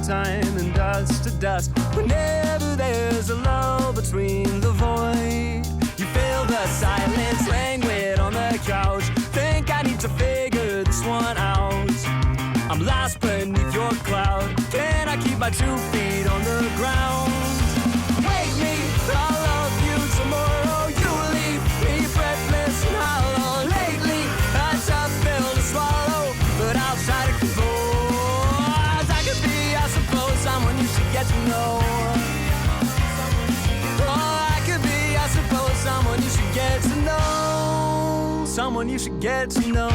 time and dust to dust. Whenever there's a lull between the void, you feel the silence languid on the couch. Think I need to figure this one out. I'm lost beneath your cloud. Can I keep my 2 feet on the ground? Wake me, I'll love you tomorrow. You leave me breathless and hollow. Lately, a tough pill to swallow, but I'll try to compose. I could be, I suppose, someone you should get to know. Oh, I could be, I suppose, someone you should get to know. Someone you should get to know.